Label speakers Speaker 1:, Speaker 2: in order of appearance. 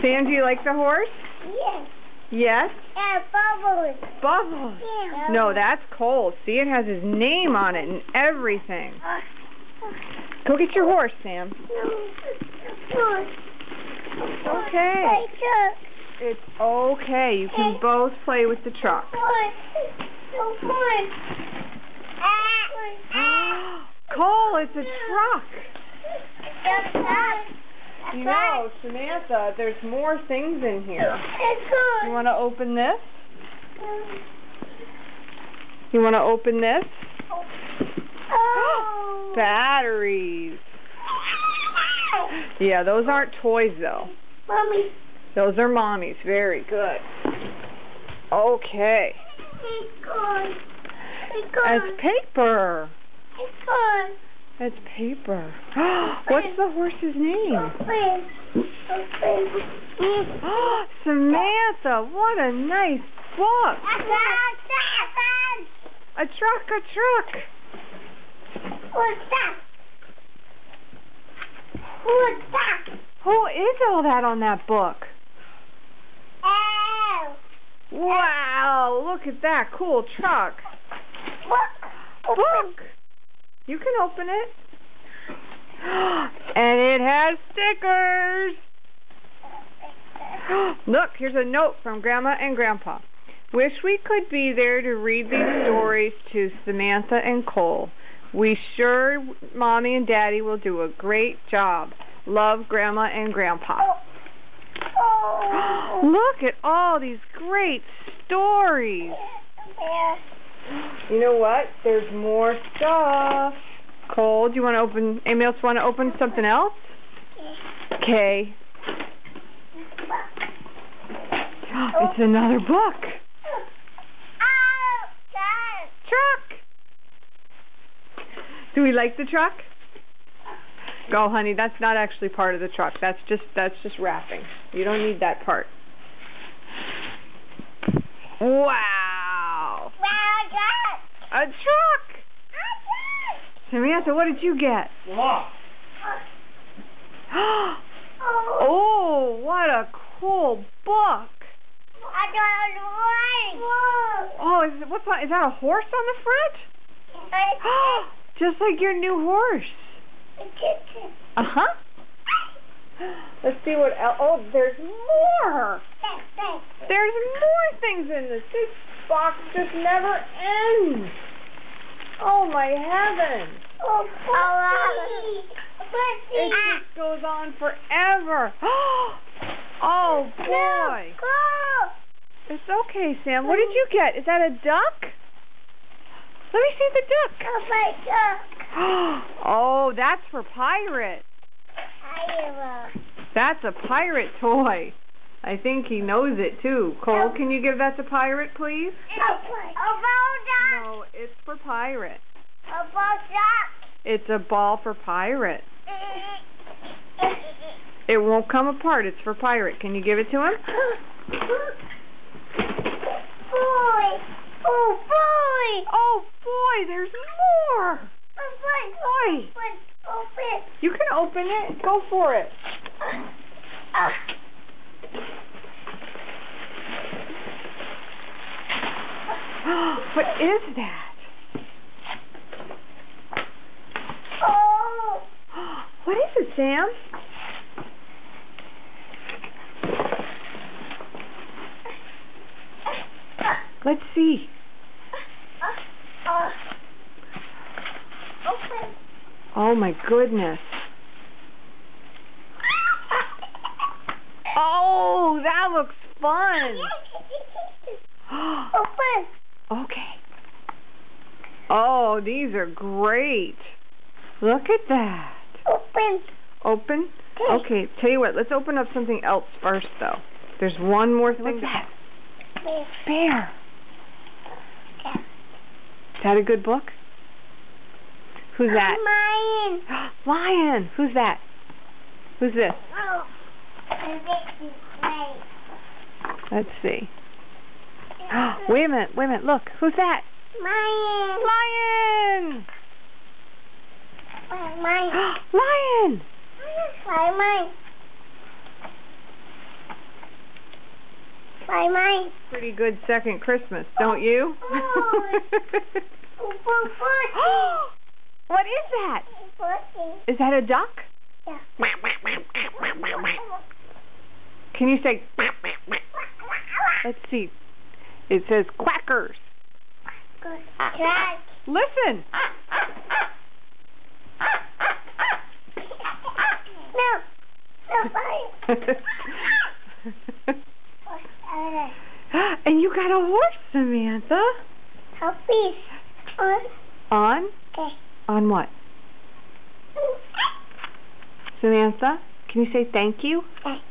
Speaker 1: Sam, do you like the horse?
Speaker 2: Yes.
Speaker 1: Yes?
Speaker 2: And Bubbles.
Speaker 1: Bubbles.
Speaker 2: Yeah.
Speaker 1: No, that's Cole. See, it has his name on it and everything. Go get your horse, Sam. Okay. It's okay. You can both play with the truck. Cole, it's a truck. You know, Samantha, there's more things in here. You want to open this? You want to open this? Batteries. Yeah, those aren't toys, though.
Speaker 2: Mommy.
Speaker 1: Those are Mommy's. Very good. Okay. It's paper. It's paper. What's the horse's name? Samantha, what a nice book. A truck.
Speaker 2: What's that?
Speaker 1: Who is all that on that book? Wow, look at that cool truck. Look. You can open it. And it has stickers. Look, here's a note from Grandma and Grandpa. Wish we could be there to read these stories to Samantha and Cole. We sure Mommy and Daddy will do a great job. Love, Grandma and Grandpa. Look at all these great stories. You know what? There's more stuff. Cole, do you want to open? Anybody else want to open something else? Okay. It's another book. Truck. Do we like the truck? Go, honey. That's not actually part of the truck. That's just wrapping. You don't need that part. Wow. A truck. Samantha, what did you get? Oh, what a cool book. Oh, is that a horse on the front? Just like your new horse. Uh-huh. Let's see what else. Oh, there's more. There's more things in this. This box just never ends. Oh, my heavens. It just goes on forever. Oh, boy. It's okay, Sam. What did you get? Is that a duck? Let me see the duck. Oh, that's for Pirate. That's a Pirate toy. I think he knows it, too. Cole, can you give that to Pirate, please? No, it's for Pirate. It's a ball for Pirate. It won't come apart. It's for Pirate. Can you give it to him? Oh, boy, there's more. Boy. You can open it. Go for it. What is that? What is it, Sam? Let's see. Oh, my goodness. Oh, that looks fun. Okay. Oh, these are great. Look at that. Open? Okay, tell you what, let's open up something else first, though. There's one more thing. What's that? Bear. Is that a good book? Who's that? Lion. Who's that? Who's this? Let's see. Wait a minute. Look. Who's that? Lion. Lion.
Speaker 2: Bye, mine.
Speaker 1: Pretty good second Christmas, don't you? What is that? Is that a duck?
Speaker 2: Yeah.
Speaker 1: Can you say? Let's see. It says quackers.
Speaker 2: Track.
Speaker 1: Listen.
Speaker 2: No. No,
Speaker 1: And you got a horse, Samantha.
Speaker 2: Puppies.
Speaker 1: On?
Speaker 2: Okay.
Speaker 1: On what? Samantha, can you say thank you?
Speaker 2: Thank